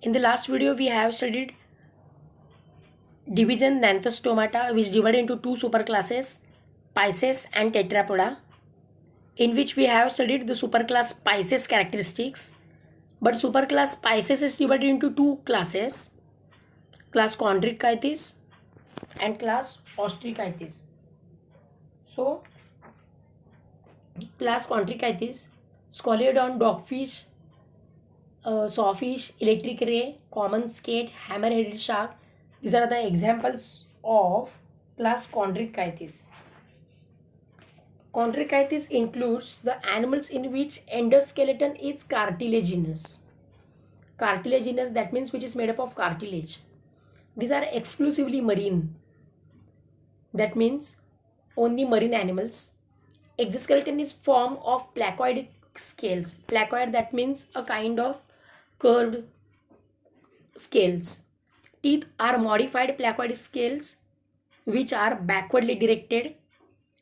In the last video, we have studied division Nantostomata, which divided into two superclasses, Pisces and Tetrapoda, in which we have studied the superclass Pisces characteristics. But superclass Pisces is divided into two classes, class Chondrichthyes and class Ostrich. So, class Chondrichthyes, Scoliodon, dogfish, sawfish, electric ray, common skate, hammer-headed shark. These are the examples of class Chondrichthyes. Chondrichthyes includes the animals in which endoskeleton is cartilaginous. Cartilaginous, that means which is made up of cartilage. These are exclusively marine. That means only marine animals. Exoskeleton is form of placoid scales. Placoid, that means a kind of curved scales. Teeth are modified placoid scales which are backwardly directed.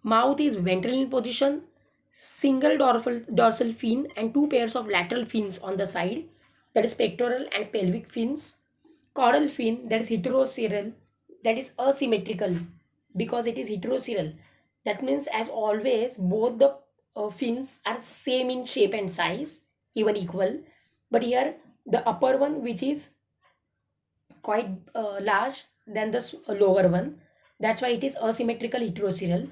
Mouth is ventral in position, single dorsal fin and two pairs of lateral fins on the side, that is pectoral and pelvic fins. Caudal fin, that is heteroceral, that is asymmetrical because it is heteroceral. That means as always both the fins are same in shape and size, even equal. But here the upper one, which is quite large than the lower one, that's why it is asymmetrical heteroceral.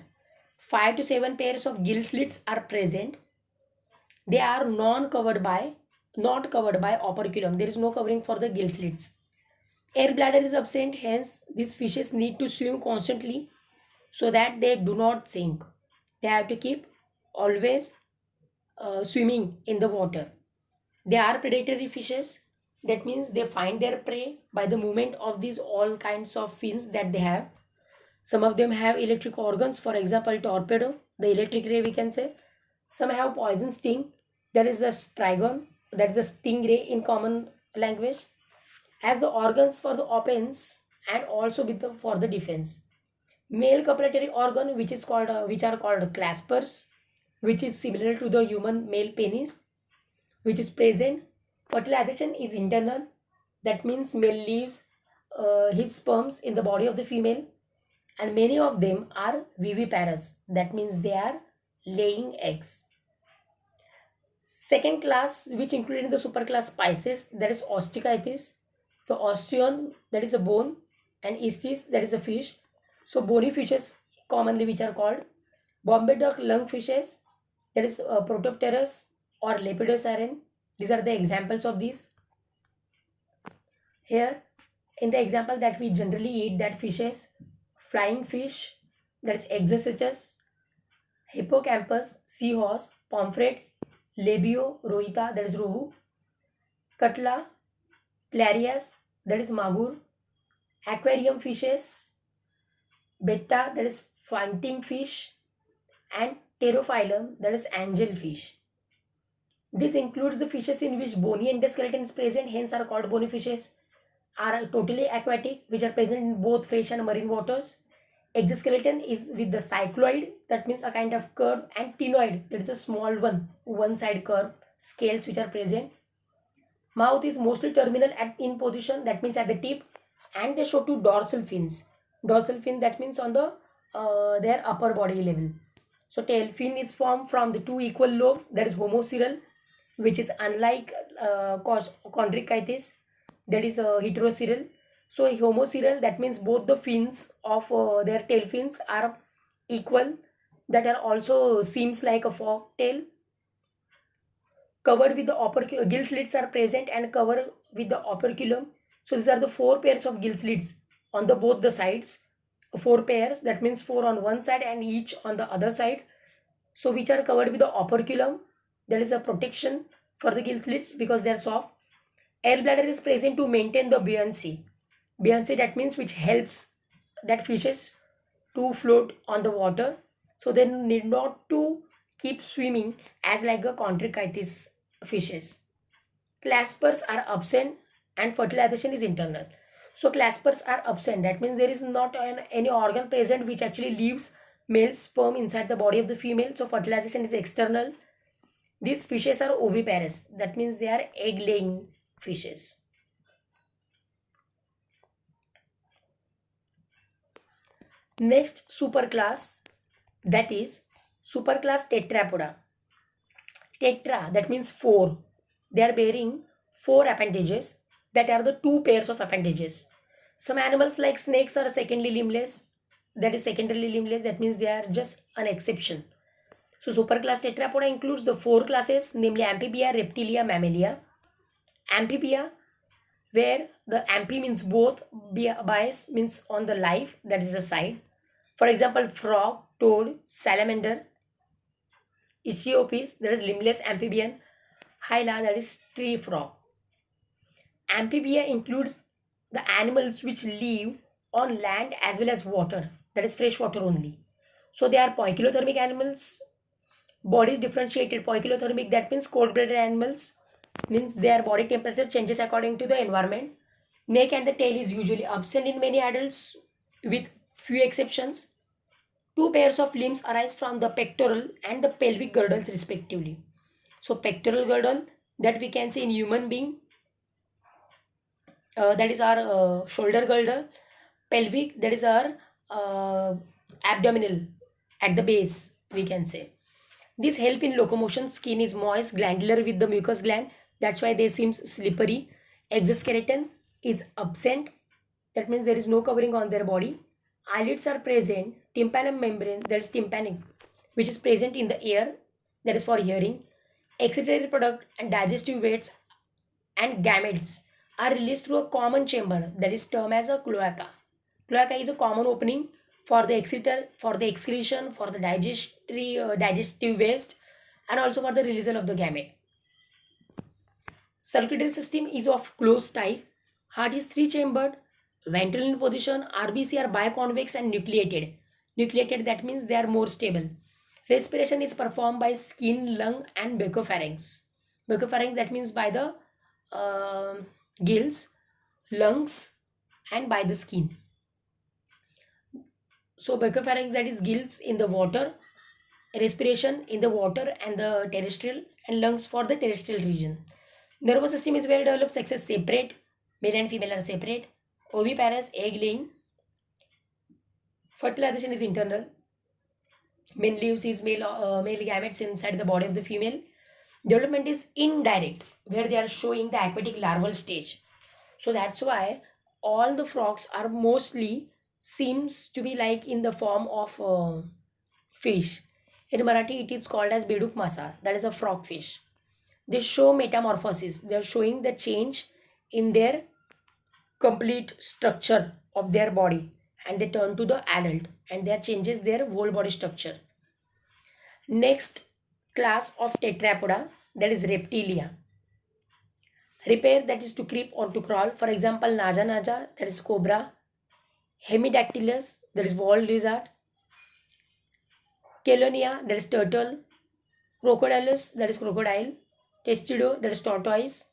5 to 7 pairs of gill slits are present. They are not covered by operculum. There is no covering for the gill slits. Air bladder is absent, hence these fishes need to swim constantly so that they do not sink. They have to keep always swimming in the water. They are predatory fishes. That means they find their prey by the movement of these all kinds of fins that they have. Some of them have electric organs, for example, torpedo, the electric ray we can say. Some have poison sting, there is a strigon, that is a stingray in common language, as the organs for the offense and also with for the defense. Male copulatory organ, which are called claspers, which is similar to the human male penis, which is present. Fertilization is internal, that means male leaves his sperms in the body of the female, and many of them are viviparous, that means they are laying eggs. Second class, which included in the superclass Pisces, that is Osteichthyes. The osteon, that is a bone, and istis, that is a fish. So bony fishes commonly which are called Bombay duck lung fishes, that is Protopterus or Lepidosiren. These are the examples of these. Here in the example that we generally eat, that fishes, flying fish, that is Exocetus, hippocampus, seahorse, pomfret, labio, rohita, that is rohu, cutla, clarias, that is magur, aquarium fishes, betta, that is fighting fish, and pterophyllum, that is angelfish. This includes the fishes in which bony endoskeleton is present, hence are called bony fishes. Are totally aquatic, which are present in both fresh and marine waters. Exoskeleton is with the cycloid, that means a kind of curve, and ctenoid, that is a small one side curve, scales which are present. Mouth is mostly terminal in position, that means at the tip, and they show two dorsal fins. Dorsal fin, that means on the their upper body level. So tail fin is formed from the two equal lobes, that is homoceral, which is unlike Chondrichthyes, that is heteroceral. So homoceral, that means both the fins of their tail fins are equal, that are also seems like a fork tail. Covered with the operculum, gill slits are present and covered with the operculum. So these are the four pairs of gill slits on the both the sides. Four pairs, that means four on one side and each on the other side. So which are covered with the operculum. There is a protection for the gill slits because they are soft. Air bladder is present to maintain the buoyancy. Buoyancy, that means which helps that fishes to float on the water. So they need not to keep swimming as like a Chondrichthyes fishes. Claspers are absent and fertilization is internal. So claspers are absent. That means there is not any organ present which actually leaves male sperm inside the body of the female. So fertilization is external. These fishes are oviparous. That means they are egg laying fishes. Next superclass, that is superclass Tetrapoda. Tetra, that means four. They are bearing four appendages, that are the two pairs of appendages. Some animals like snakes are secondly limbless, that is secondarily limbless, that means they are just an exception. So superclass Tetrapoda includes the four classes, namely Amphibia, Reptilia, Mammalia. Amphibia, where the amphi means both, bias means on the life, that is the side. For example, frog, toad, salamander. Ichthyopis, that is limbless amphibian. Hyla, that is tree frog. Amphibia include the animals which live on land as well as water, that is fresh water only. So they are poikilothermic animals. Body is differentiated. Poikilothermic, that means cold-blooded animals, means their body temperature changes according to the environment. Neck and the tail is usually absent in many adults, with few exceptions. Two pairs of limbs arise from the pectoral and the pelvic girdles respectively. So pectoral girdle, that we can see in human being, that is our shoulder girdle. Pelvic, that is our uh, abdominal at the base, we can say. This help in locomotion. Skin is moist, glandular with the mucous gland. That's why they seem slippery. Exoskeleton is absent. That means there is no covering on their body. Eyelids are present. Tympanum membrane, that is tympanic, which is present in the ear, that is for hearing. Excretory product and digestive waste and gametes are released through a common chamber, that is termed as a cloaca. Cloaca is a common opening for the excretor, for the excretion, for the digestive waste, and also for the release of the gamete. Circulatory system is of closed type. Heart is three chambered. Ventral in position. RBC are biconvex and nucleated. Nucleated, that means they are more stable. Respiration is performed by skin, lung, and bronchopharynx. Bronchopharynx, that means by the uh, gills, lungs, and by the skin. So bronchopharynx, that is gills in the water, respiration in the water and the terrestrial, and lungs for the terrestrial region. Nervous system is well developed, sexes separate, male and female are separate. Oviparous, egg laying. Fertilization is internal. Men leaves his male gametes inside the body of the female. Development is indirect, where they are showing the aquatic larval stage. So that's why all the frogs are mostly seems to be like in the form of fish. In Marathi, it is called as beduk masa. That is a frog fish. They show metamorphosis. They are showing the change in their complete structure of their body, and they turn to the adult, and that changes their whole body structure. Next class of tetrapoda, that is reptilia. Repair, that is to creep or to crawl. For example, naja naja, that is cobra. Hemidactylus, that is wall lizard. Chelonia, that is turtle. Crocodilus, that is crocodile. Testudo, that is tortoise.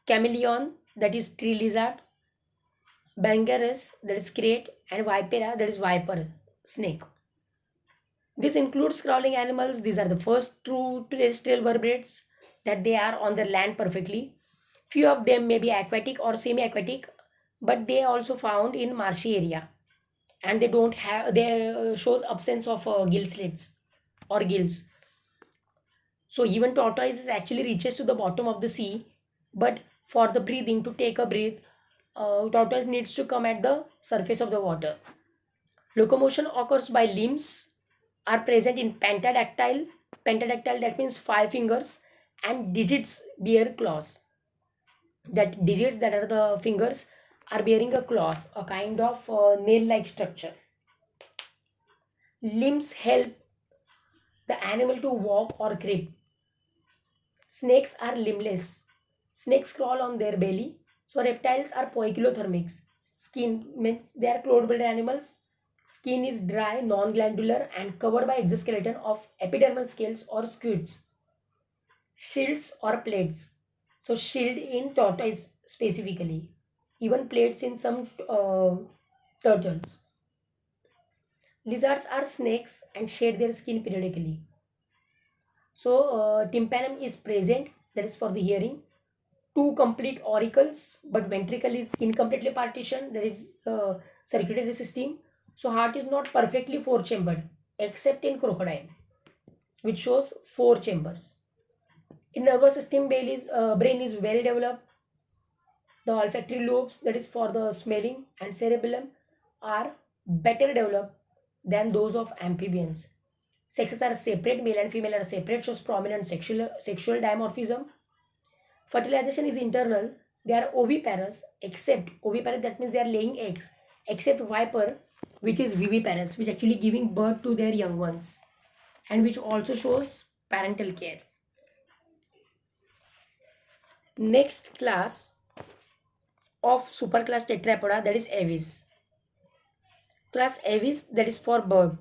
Chameleon, that is tree lizard. Bangarus, that is crate. And Vipera, that is viper, snake. This includes crawling animals. These are the first true terrestrial vertebrates, that they are on the land perfectly. Few of them may be aquatic or semi-aquatic, but they are also found in marshy area, and they don't have, they shows absence of gill slits or gills. So even tortoise actually reaches to the bottom of the sea, but for the breathing, to take a breath, tortoise needs to come at the surface of the water. Locomotion occurs by limbs are present in pentadactyl. Pentadactyl, that means five fingers, and digits bear claws. That digits, that are the fingers, are bearing a claws, a kind of nail-like structure. Limbs help the animal to walk or creep. Snakes are limbless. Snakes crawl on their belly. So reptiles are poikilothermics. Skin means they are cloud-blooded animals. Skin is dry, non-glandular, and covered by exoskeleton of epidermal scales or squids. Shields or plates. So shield in tortoise specifically. Even plates in some turtles. Lizards are snakes and shed their skin periodically. So tympanum is present, that is for the hearing. Two complete auricles, but ventricle is incompletely partitioned, that is circulatory system. So heart is not perfectly four chambered except in crocodile, which shows four chambers. In nervous system, brain is well developed. The olfactory lobes, that is for the smelling, and cerebellum are better developed than those of amphibians. Sexes are separate, male and female are separate, shows prominent sexual dimorphism. Fertilization is internal. They are oviparous, except oviparous, that means they are laying eggs, except viper, which is viviparous, which actually giving birth to their young ones, and which also shows parental care. Next class of superclass tetrapoda, that is aves. Class aves, that is for bird.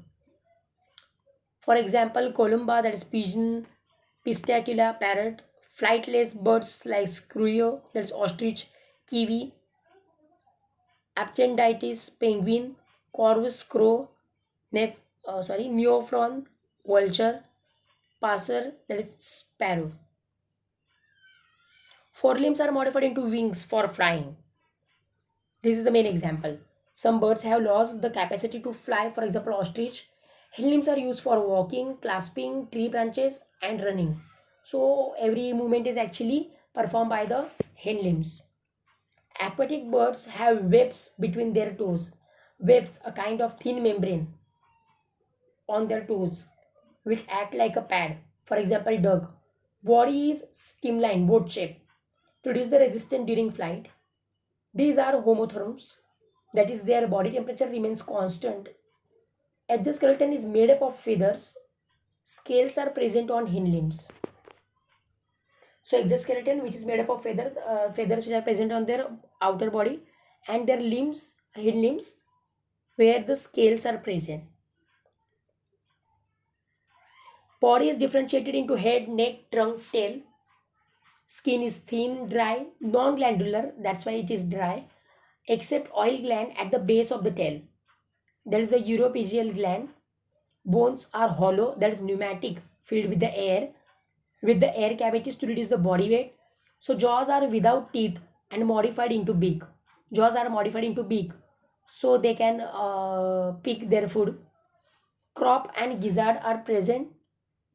For example, columba, that is pigeon, pistacula, parrot, flightless birds like screw, that is ostrich, kiwi, aptenitis, penguin, corvus crow, neophron, vulture, passer, that is sparrow. Forelimbs are modified into wings for flying. This is the main example. Some birds have lost the capacity to fly, for example, ostrich. Hind limbs are used for walking, clasping tree branches, and running. So, every movement is actually performed by the hind limbs. Aquatic birds have webs between their toes. Webs, a kind of thin membrane on their toes, which act like a pad. For example, duck. Body is stemline, boat shape, to reduce the resistance during flight. These are homotherms, that is, their body temperature remains constant. Exoskeleton is made up of feathers. Scales are present on hind limbs. So exoskeleton, which is made up of feathers which are present on their outer body, and their limbs, hind limbs, where the scales are present. Body is differentiated into head, neck, trunk, tail. Skin is thin, dry, non-glandular, that's why it is dry, except oil gland at the base of the tail. There is the uropygial gland. Bones are hollow, that is pneumatic, filled with the air cavities to reduce the body weight. So jaws are without teeth and modified into beak. Jaws are modified into beak, so they can pick their food. Crop and gizzard are present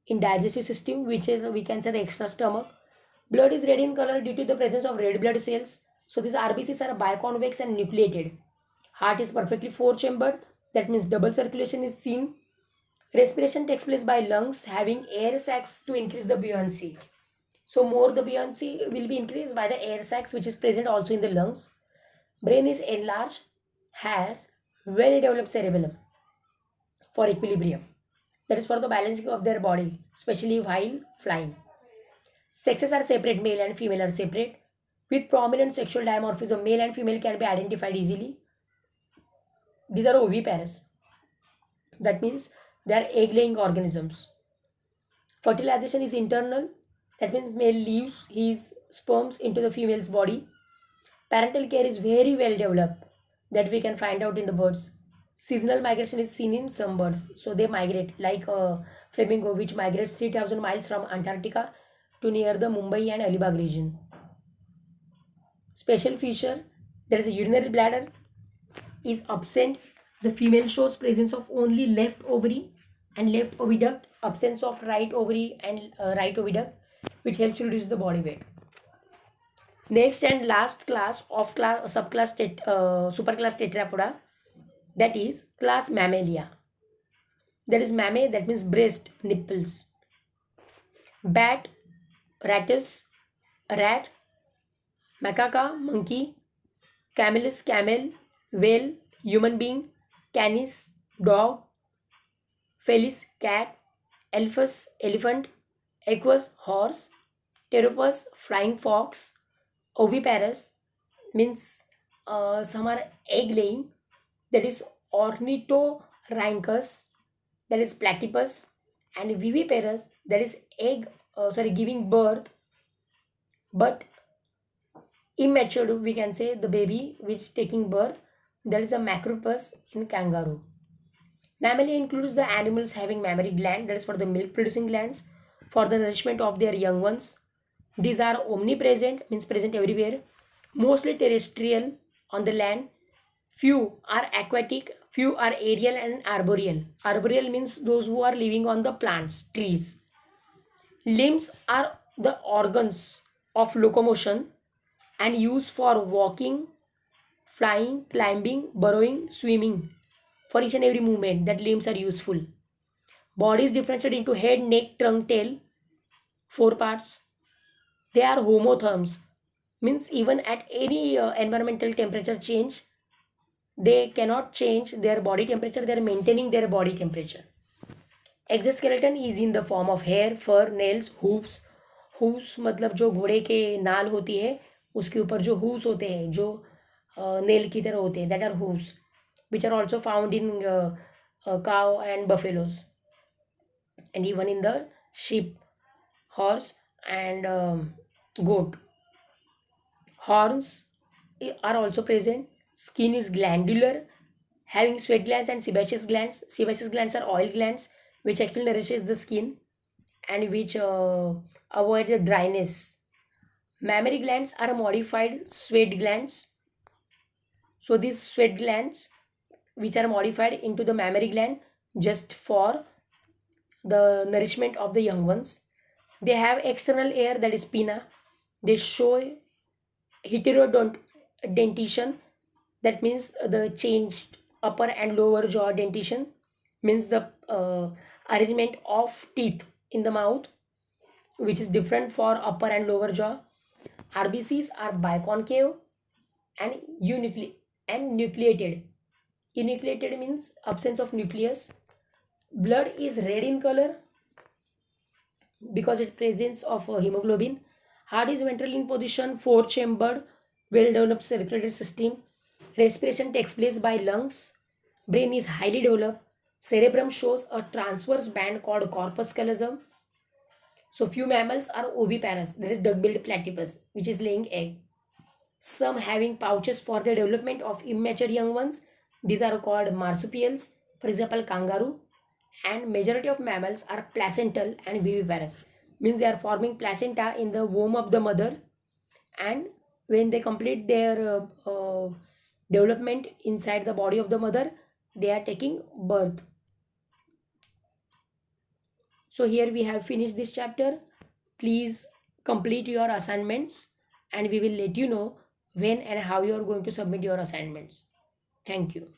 in digestive system, which is, we can say, the extra stomach. Blood is red in color due to the presence of red blood cells. So these RBCs are biconvex and nucleated. Heart is perfectly four chambered, that means double circulation is seen. Respiration takes place by lungs having air sacs to increase the buoyancy. So more the buoyancy will be increased by the air sacs, which is present also in the lungs. Brain is enlarged, has well developed cerebellum for equilibrium, that is for the balancing of their body, especially while flying. Sexes are separate, male and female are separate. With prominent sexual dimorphism, male and female can be identified easily. These are oviparous. That means they are egg-laying organisms. Fertilization is internal. That means male leaves his sperms into the female's body. Parental care is very well developed. That we can find out in the birds. Seasonal migration is seen in some birds. So they migrate like a flamingo, which migrates 3,000 miles from Antarctica to near the Mumbai and Alibag region. Special feature, there is a urinary bladder is absent. The female shows presence of only left ovary and left oviduct, absence of right ovary and right oviduct, which helps to reduce the body weight. Next and last class of superclass tetrapoda, that is class Mammalia. There is mammae, that means breast, nipples. Bat, ratus, rat, macaca, monkey, camelus, camel, whale, human being, canis, dog, felis, cat, elephas, elephant, equus, horse, pteropus, flying fox, oviparous, means some are egg laying, that is ornithorhynchus, that is platypus, and viviparous, that is giving birth but immature, we can say, the baby which taking birth, there is a macropus in kangaroo. Mammalia includes the animals having mammary gland, that is for the milk producing glands, for the nourishment of their young ones. These are omnipresent, means present everywhere, mostly terrestrial on the land. Few are aquatic Few are aerial and arboreal. Arboreal means those who are living on the plants, trees. Limbs are the organs of locomotion and used for walking, flying, climbing, burrowing, swimming. For each and every movement, that limbs are useful. Body is differentiated into head, neck, trunk, tail, four parts. They are homotherms, means even at any environmental temperature change, they cannot change their body temperature, they are maintaining their body temperature. Exoskeleton is in the form of hair, fur, nails, hooves. hooves मतलब जो घोड़े के नाल होती है उसके ऊपर जो hooves होते हैं जो नेल की तरह होते हैं, that are hooves which are also found in cow and buffaloes and even in the sheep, horse and goat. Horns are also present. Skin is glandular, having sweat glands and sebaceous glands. Sebaceous glands are oil glands which actually nourishes the skin and which avoid the dryness. Mammary glands are modified sweat glands. So these sweat glands which are modified into the mammary gland just for the nourishment of the young ones. They have external air, that is pinna. They show heterodentition, that means the changed upper and lower jaw dentition, means the arrangement of teeth in the mouth which is different for upper and lower jaw. RBCs are biconcave and nucleated. Enucleated means absence of nucleus. Blood is red in color because it presence of hemoglobin. Heart is ventral in position, four chambered, well developed circulatory system. Respiration takes place by lungs. Brain is highly developed. Cerebrum shows a transverse band called corpus callosum. So few mammals are oviparous. There is duck-billed platypus which is laying egg. Some having pouches for the development of immature young ones. These are called marsupials. For example, kangaroo. And majority of mammals are placental and viviparous, means they are forming placenta in the womb of the mother, and when they complete their development inside the body of the mother, they are taking birth. So here we have finished this chapter. Please complete your assignments and we will let you know when and how you are going to submit your assignments. Thank you.